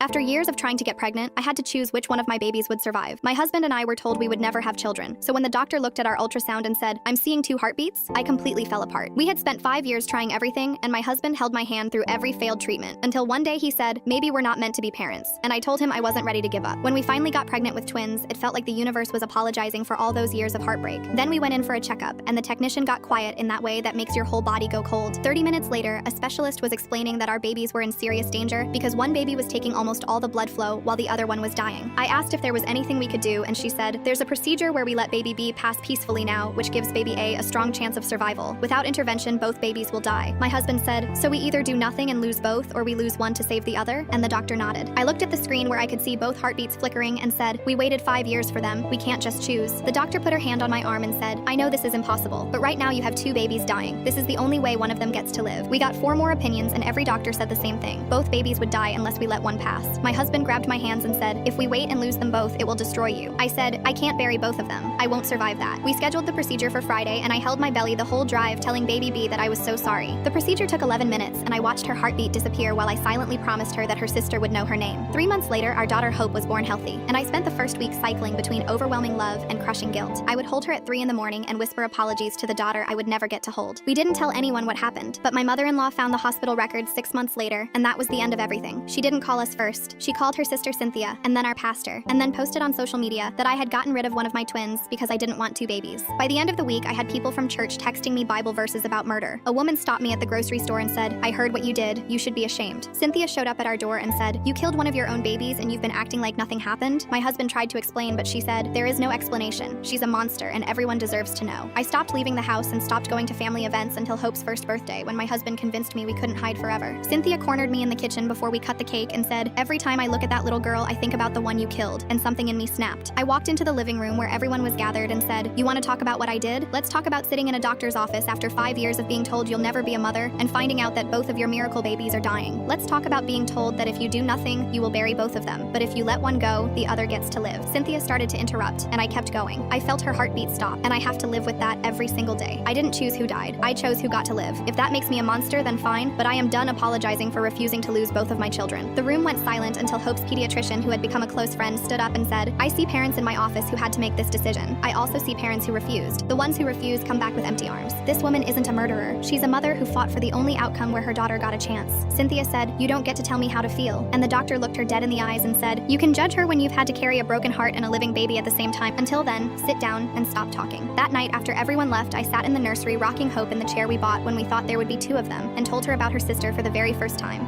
After years of trying to get pregnant, I had to choose which one of my babies would survive. My husband and I were told we would never have children, so when the doctor looked at our ultrasound and said, "I'm seeing 2 heartbeats," I completely fell apart. We had spent 5 years trying everything, and my husband held my hand through every failed treatment, until one day he said, "Maybe we're not meant to be parents," and I told him I wasn't ready to give up. When we finally got pregnant with twins, it felt like the universe was apologizing for all those years of heartbreak. Then we went in for a checkup, and the technician got quiet in that way that makes your whole body go cold. 30 minutes later, a specialist was explaining that our babies were in serious danger because one baby was taking almost all the blood flow while the other one was dying. I asked if there was anything we could do, and she said, "There's a procedure where we let baby B pass peacefully now, which gives baby A a strong chance of survival. Without intervention, both babies will die." My husband said, "So we either do nothing and lose both, or we lose one to save the other?" And the doctor nodded. I looked at the screen where I could see both heartbeats flickering and said, "We waited 5 years for them. We can't just choose." The doctor put her hand on my arm and said, "I know this is impossible, but right now you have 2 babies dying. This is the only way one of them gets to live." We got 4 more opinions, and every doctor said the same thing. Both babies would die unless we let one pass. My husband grabbed my hands and said, "If we wait and lose them both, it will destroy you." I said, "I can't bury both of them. I won't survive that." We scheduled the procedure for Friday, and I held my belly the whole drive, telling baby B that I was so sorry. The procedure took 11 minutes, and I watched her heartbeat disappear while I silently promised her that her sister would know her name. 3 months later, our daughter Hope was born healthy, and I spent the first week cycling between overwhelming love and crushing guilt. I would hold her at 3 in the morning and whisper apologies to the daughter I would never get to hold. We didn't tell anyone what happened, but my mother-in-law found the hospital records 6 months later, and that was the end of everything. She didn't call us first. She called her sister Cynthia, and then our pastor, and then posted on social media that I had gotten rid of one of my twins because I didn't want 2 babies. By the end of the week, I had people from church texting me Bible verses about murder. A woman stopped me at the grocery store and said, "I heard what you did. You should be ashamed." Cynthia showed up at our door and said, "You killed one of your own babies and you've been acting like nothing happened?" My husband tried to explain, but she said, "There is no explanation. She's a monster and everyone deserves to know." I stopped leaving the house and stopped going to family events until Hope's first birthday, when my husband convinced me we couldn't hide forever. Cynthia cornered me in the kitchen before we cut the cake and said, "Every time I look at that little girl, I think about the one you killed," and something in me snapped. I walked into the living room where everyone was gathered and said, "You want to talk about what I did? Let's talk about sitting in a doctor's office after 5 years of being told you'll never be a mother and finding out that both of your miracle babies are dying. Let's talk about being told that if you do nothing, you will bury both of them, but if you let one go, the other gets to live." Cynthia started to interrupt, and I kept going. I felt her heartbeat stop, and I have to live with that every single day. I didn't choose who died. I chose who got to live. If that makes me a monster, then fine, but I am done apologizing for refusing to lose both of my children. The room went silent until Hope's pediatrician, who had become a close friend, stood up and said, "I see parents in my office who had to make this decision. I also see parents who refused. The ones who refused come back with empty arms. This woman isn't a murderer. She's a mother who fought for the only outcome where her daughter got a chance." Cynthia said, "You don't get to tell me how to feel." And the doctor looked her dead in the eyes and said, "You can judge her when you've had to carry a broken heart and a living baby at the same time. Until then, sit down and stop talking." That night, after everyone left, I sat in the nursery rocking Hope in the chair we bought when we thought there would be 2 of them, and told her about her sister for the very first time.